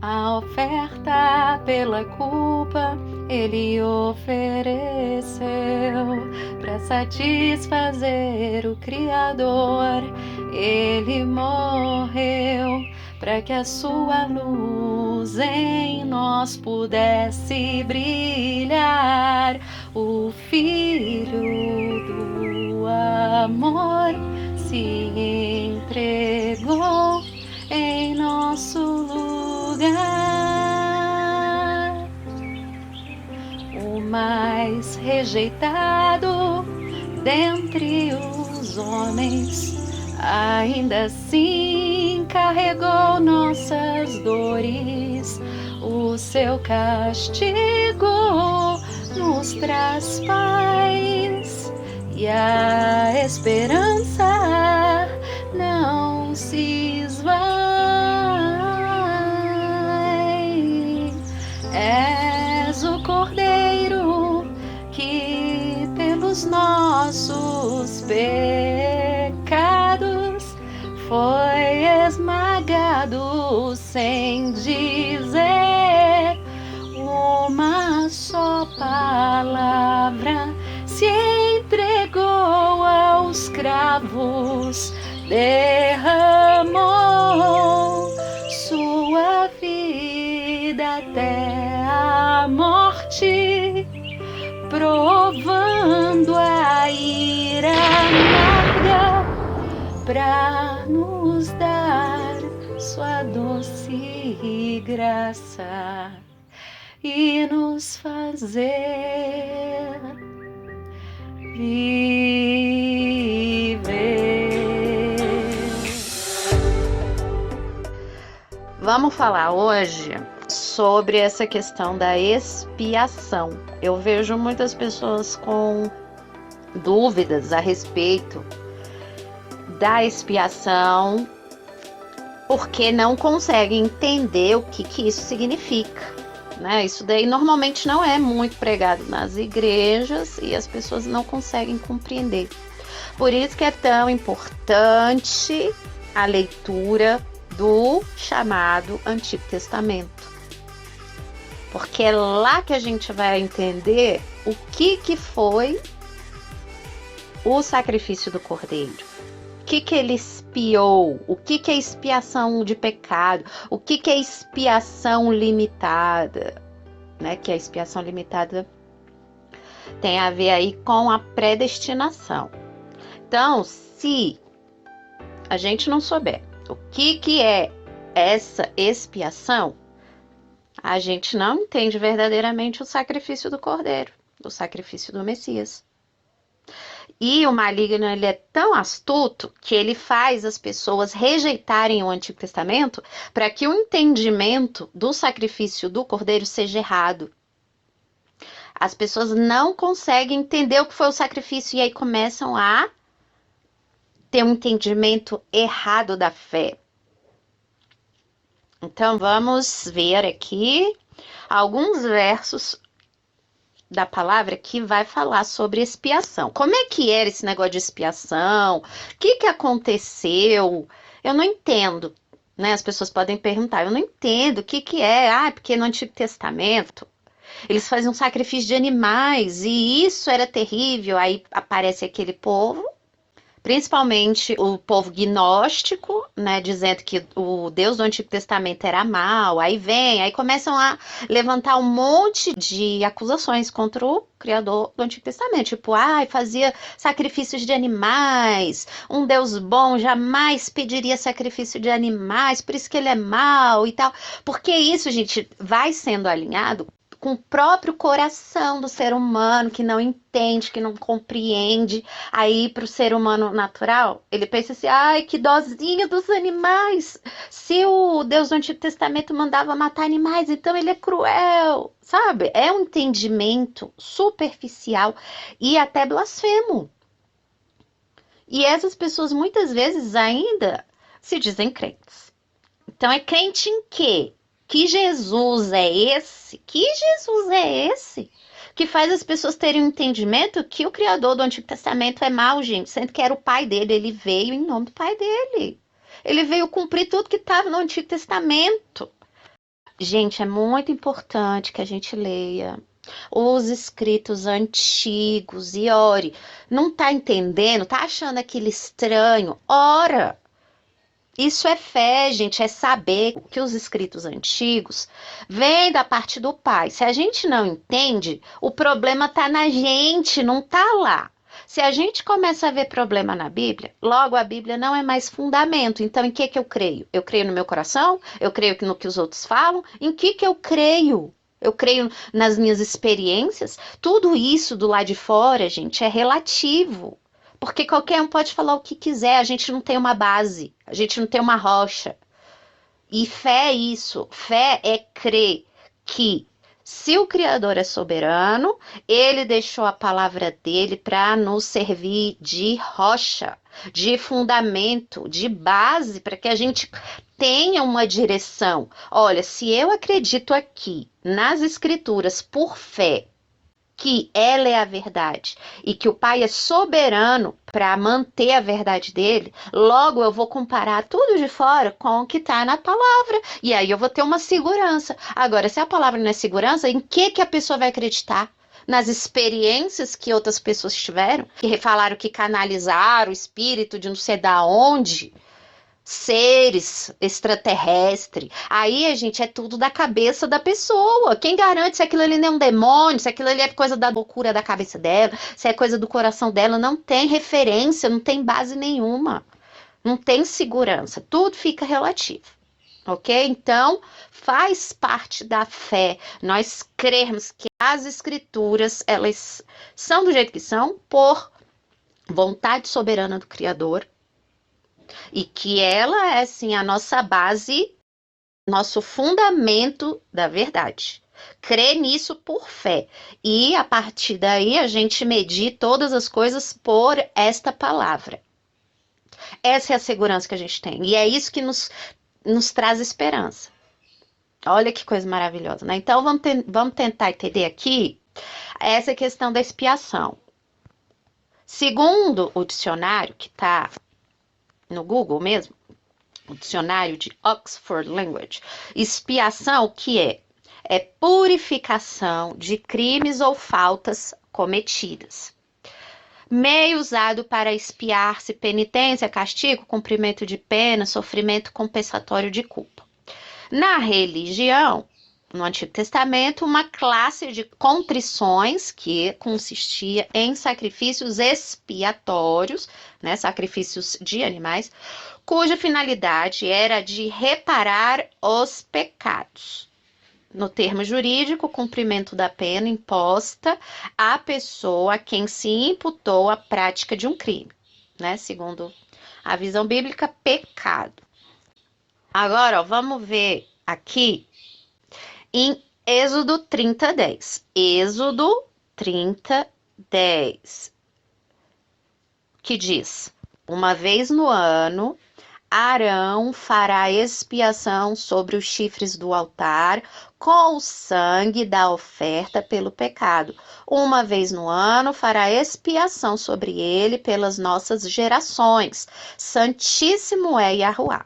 A oferta pela culpa ele ofereceu para satisfazer o Criador. Ele morreu para que a sua luz em nós pudesse brilhar. O Filho do amor se entregou em nosso lugar. O mais rejeitado dentre os homens, ainda assim carregou nossas dores. O seu castigo nos traz paz e a esperança não se esvai. És o Cordeiro que pelos nossos pecados foi esmagado sem dizer uma só palavra. Se entregou aos cravos, derramou sua vida até a morte, provando a ira amarga para nos dar sua doce graça e nos fazer viver. Vamos falar hoje sobre essa questão da expiação. Eu vejo muitas pessoas com dúvidas a respeito da expiação, porque não conseguem entender o que isso significa, né? Isso daí normalmente não é muito pregado nas igrejas e as pessoas não conseguem compreender. Por isso que é tão importante a leitura do chamado Antigo Testamento, porque é lá que a gente vai entender o que foi o sacrifício do Cordeiro. O que ele expiou, o que é expiação de pecado, o que é expiação limitada, né? Que a expiação limitada tem a ver aí com a predestinação. Então, se a gente não souber o que é essa expiação, a gente não entende verdadeiramente o sacrifício do Cordeiro, o sacrifício do Messias. E o maligno, ele é tão astuto que ele faz as pessoas rejeitarem o Antigo Testamento para que o entendimento do sacrifício do Cordeiro seja errado. As pessoas não conseguem entender o que foi o sacrifício e aí começam a ter um entendimento errado da fé. Então vamos ver aqui alguns versos da palavra que vai falar sobre expiação. Como é que era esse negócio de expiação? O que aconteceu? Eu não entendo, né? As pessoas podem perguntar, eu não entendo o que é. Ah, porque no Antigo Testamento eles faziam sacrifício de animais e isso era terrível. Aí aparece aquele povo, principalmente o povo gnóstico, né, dizendo que o Deus do Antigo Testamento era mau. Aí começam a levantar um monte de acusações contra o Criador do Antigo Testamento, tipo, fazia sacrifícios de animais, um Deus bom jamais pediria sacrifício de animais, por isso que ele é mau e tal. Porque isso, gente, vai sendo alinhado com o próprio coração do ser humano, que não entende, que não compreende. Aí, para o ser humano natural, ele pensa assim, que dozinho dos animais. Se o Deus do Antigo Testamento mandava matar animais, então ele é cruel, sabe? É um entendimento superficial e até blasfemo. E essas pessoas, muitas vezes, ainda se dizem crentes. Então, é crente em quê? Que Jesus é esse? Que Jesus é esse? Que faz as pessoas terem um entendimento que o Criador do Antigo Testamento é mau, gente, sendo que era o pai dele. Ele veio em nome do pai dele. Ele veio cumprir tudo que estava no Antigo Testamento. Gente, é muito importante que a gente leia os escritos antigos e ore. Não tá entendendo? Tá achando aquilo estranho? Ora! Isso é fé, gente, é saber que os escritos antigos vêm da parte do Pai. Se a gente não entende, o problema está na gente, não está lá. Se a gente começa a ver problema na Bíblia, logo a Bíblia não é mais fundamento. Então, em que eu creio? Eu creio no meu coração? Eu creio no que os outros falam? Em que eu creio? Eu creio nas minhas experiências? Tudo isso do lado de fora, gente, é relativo. Porque qualquer um pode falar o que quiser, a gente não tem uma base, a gente não tem uma rocha. E fé é isso, fé é crer que se o Criador é soberano, ele deixou a palavra dele para nos servir de rocha, de fundamento, de base, para que a gente tenha uma direção. Olha, se eu acredito aqui nas Escrituras por fé, que ela é a verdade e que o Pai é soberano para manter a verdade dele, logo eu vou comparar tudo de fora com o que está na palavra e aí eu vou ter uma segurança. Agora, se a palavra não é segurança, em que a pessoa vai acreditar? Nas experiências que outras pessoas tiveram, que falaram que canalizaram o espírito de não sei da onde, seres extraterrestres. Aí, a gente, é tudo da cabeça da pessoa. Quem garante se aquilo ali não é um demônio, se aquilo ali é coisa da loucura da cabeça dela, se é coisa do coração dela, não tem referência, não tem base nenhuma. Não tem segurança. Tudo fica relativo. Ok? Então, faz parte da fé nós crermos que as escrituras, elas são do jeito que são, por vontade soberana do Criador, e que ela é, sim, a nossa base, nosso fundamento da verdade. Crer nisso por fé. E a partir daí a gente medir todas as coisas por esta palavra. Essa é a segurança que a gente tem. E é isso que nos traz esperança. Olha que coisa maravilhosa, né? Então vamos tentar entender aqui essa questão da expiação. Segundo o dicionário que está no Google mesmo, o dicionário de Oxford Language, expiação, o que é? É purificação de crimes ou faltas cometidas. Meio usado para expiar-se penitência, castigo, cumprimento de pena, sofrimento compensatório de culpa. Na religião, no Antigo Testamento, uma classe de contrições que consistia em sacrifícios expiatórios, né, sacrifícios de animais, cuja finalidade era de reparar os pecados. No termo jurídico, o cumprimento da pena imposta à pessoa a quem se imputou a prática de um crime, né? Segundo a visão bíblica, pecado. Agora, ó, vamos ver aqui em Êxodo 30:10. Êxodo 30:10, que diz: uma vez no ano, Arão fará expiação sobre os chifres do altar com o sangue da oferta pelo pecado. Uma vez no ano fará expiação sobre ele pelas nossas gerações. Santíssimo é Yahuwá.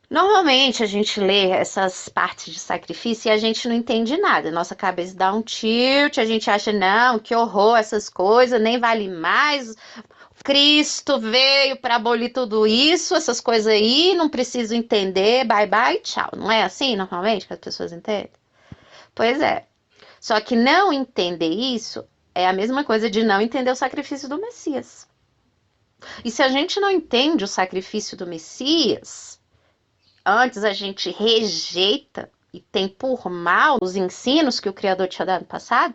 Normalmente a gente lê essas partes de sacrifício e a gente não entende nada. Nossa cabeça dá um tilt, a gente acha, não, que horror, essas coisas, nem vale mais. Cristo veio para abolir tudo isso, essas coisas aí, não preciso entender, bye bye, tchau. Não é assim normalmente que as pessoas entendem? Pois é. Só que não entender isso é a mesma coisa de não entender o sacrifício do Messias. E se a gente não entende o sacrifício do Messias, antes a gente rejeita e tem por mal os ensinos que o Criador tinha dado no passado,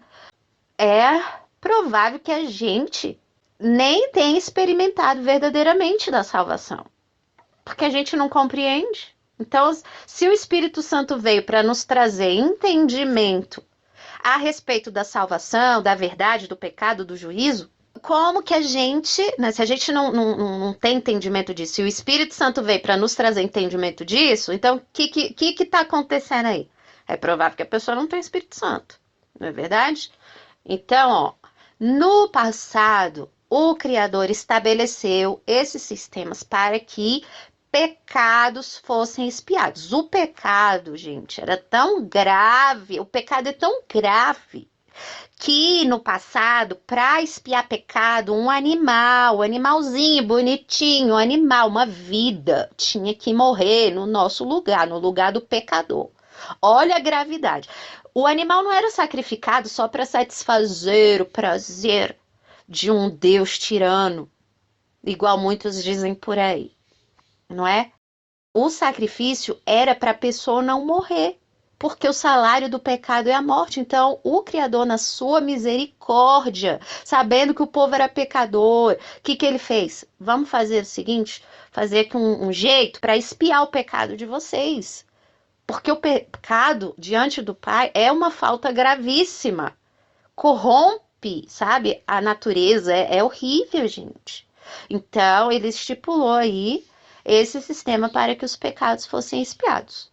é provável que a gente nem tenha experimentado verdadeiramente da salvação, porque a gente não compreende. Então, se o Espírito Santo veio para nos trazer entendimento a respeito da salvação, da verdade, do pecado, do juízo, como que a gente, né, se a gente não tem entendimento disso, e o Espírito Santo veio para nos trazer entendimento disso, então o que está acontecendo aí? É provável que a pessoa não tem Espírito Santo, não é verdade? Então, ó, no passado, o Criador estabeleceu esses sistemas para que pecados fossem expiados. O pecado, gente, era tão grave, o pecado é tão grave que no passado, para expiar pecado, um animalzinho bonitinho, um animal, uma vida, tinha que morrer no nosso lugar, no lugar do pecador. Olha a gravidade. O animal não era sacrificado só para satisfazer o prazer de um Deus tirano, igual muitos dizem por aí, não é? O sacrifício era para a pessoa não morrer, porque o salário do pecado é a morte. Então, o Criador, na sua misericórdia, sabendo que o povo era pecador, o que ele fez? Vamos fazer o seguinte, fazer aqui um jeito para expiar o pecado de vocês. Porque o pecado diante do Pai é uma falta gravíssima. Corrompe, sabe, a natureza. É horrível, gente. Então, ele estipulou aí esse sistema para que os pecados fossem expiados.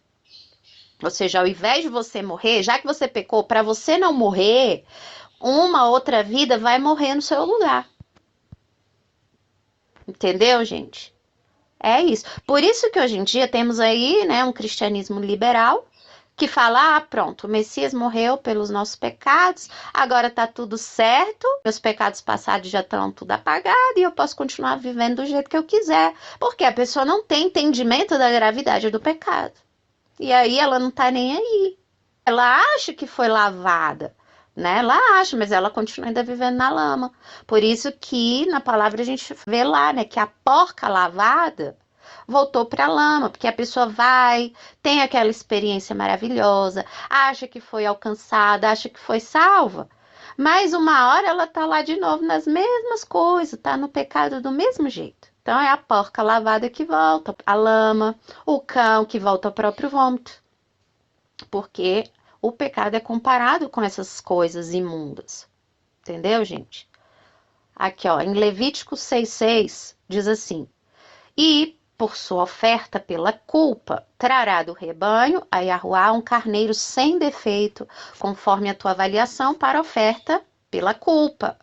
Ou seja, ao invés de você morrer, já que você pecou, para você não morrer, uma outra vida vai morrer no seu lugar. Entendeu, gente? É isso. Por isso que hoje em dia temos aí, né, um cristianismo liberal que fala, pronto, o Messias morreu pelos nossos pecados, agora tá tudo certo, meus pecados passados já estão tudo apagados e eu posso continuar vivendo do jeito que eu quiser, porque a pessoa não tem entendimento da gravidade do pecado. E aí ela não tá nem aí. Ela acha que foi lavada, né? Ela acha, mas ela continua ainda vivendo na lama. Por isso que na palavra a gente vê lá, né, que a porca lavada voltou para a lama, porque a pessoa vai, tem aquela experiência maravilhosa, acha que foi alcançada, acha que foi salva, mas uma hora ela tá lá de novo nas mesmas coisas, tá no pecado do mesmo jeito. Então é a porca lavada que volta à lama, o cão que volta ao próprio vômito, porque o pecado é comparado com essas coisas imundas. Entendeu, gente? Aqui, ó, em Levítico 6,6 diz assim: e por sua oferta pela culpa, trará do rebanho a Yahuá um carneiro sem defeito, conforme a tua avaliação para oferta pela culpa.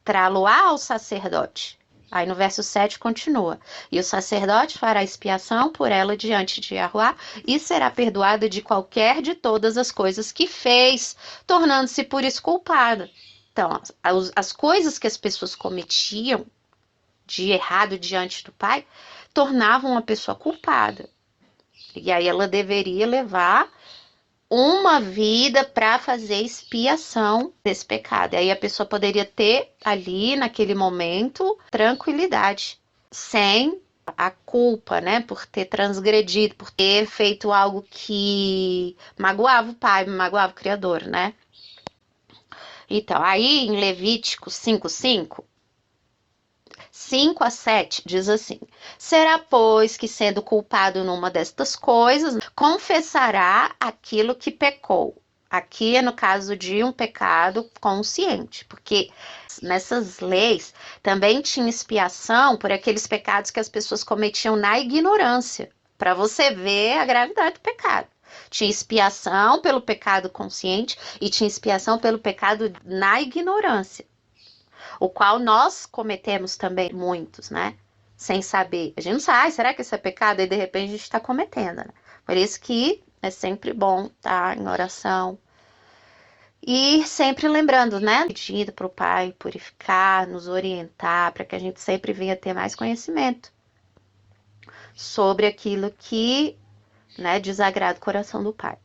Trá-lo-á ao sacerdote. Aí no verso 7 continua: e o sacerdote fará expiação por ela diante de Yahuá e será perdoada de qualquer de todas as coisas que fez, tornando-se por isso culpada. Então, as coisas que as pessoas cometiam de errado diante do Pai tornavam uma pessoa culpada. E aí ela deveria levar uma vida para fazer expiação desse pecado. E aí a pessoa poderia ter ali, naquele momento, tranquilidade, sem a culpa, né, por ter transgredido, por ter feito algo que magoava o Pai, magoava o Criador, né? Então, aí em Levítico 5:5, 5 a 7 diz assim: será, pois, que sendo culpado numa destas coisas, confessará aquilo que pecou. Aqui é no caso de um pecado consciente, porque nessas leis também tinha expiação por aqueles pecados que as pessoas cometiam na ignorância, para você ver a gravidade do pecado. Tinha expiação pelo pecado consciente e tinha expiação pelo pecado na ignorância, o qual nós cometemos também muitos, né? Sem saber. A gente não sabe, será que isso é pecado? E de repente a gente está cometendo, né? Por isso que é sempre bom estar em oração. E sempre lembrando, né? Pedindo para o Pai purificar, nos orientar, para que a gente sempre venha ter mais conhecimento sobre aquilo que, né, desagrada o coração do Pai.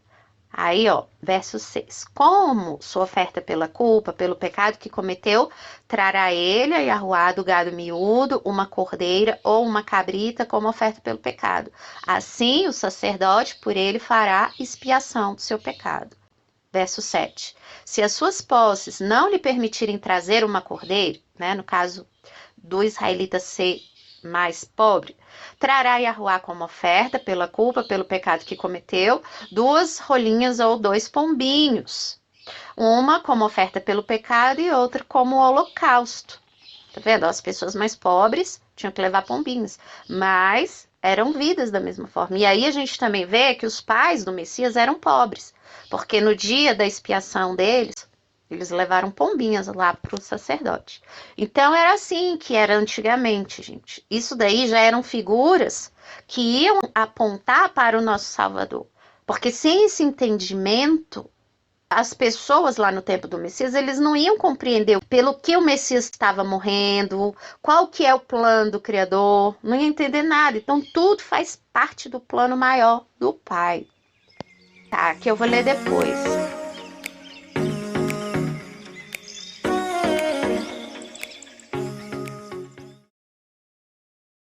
Aí, ó, verso 6. Como sua oferta pela culpa, pelo pecado que cometeu, trará ele a Yahuá do gado miúdo, uma cordeira ou uma cabrita como oferta pelo pecado. Assim, o sacerdote por ele fará expiação do seu pecado. Verso 7. Se as suas posses não lhe permitirem trazer uma cordeira, né, no caso do israelita ser mais pobre, trará Yahuá como oferta pela culpa, pelo pecado que cometeu, 2 rolinhas ou 2 pombinhos. Uma como oferta pelo pecado e outra como holocausto. Tá vendo? As pessoas mais pobres tinham que levar pombinhos, mas eram vidas da mesma forma. E aí a gente também vê que os pais do Messias eram pobres, porque no dia da expiação deles, Eles levaram pombinhas lá para o sacerdote. Então era assim que era antigamente, gente. Isso daí já eram figuras que iam apontar para o nosso Salvador. Porque sem esse entendimento, as pessoas lá no tempo do Messias, eles não iam compreender pelo que o Messias estava morrendo, qual que é o plano do Criador, não ia entender nada. Então tudo faz parte do plano maior do Pai. Tá, que eu vou ler depois.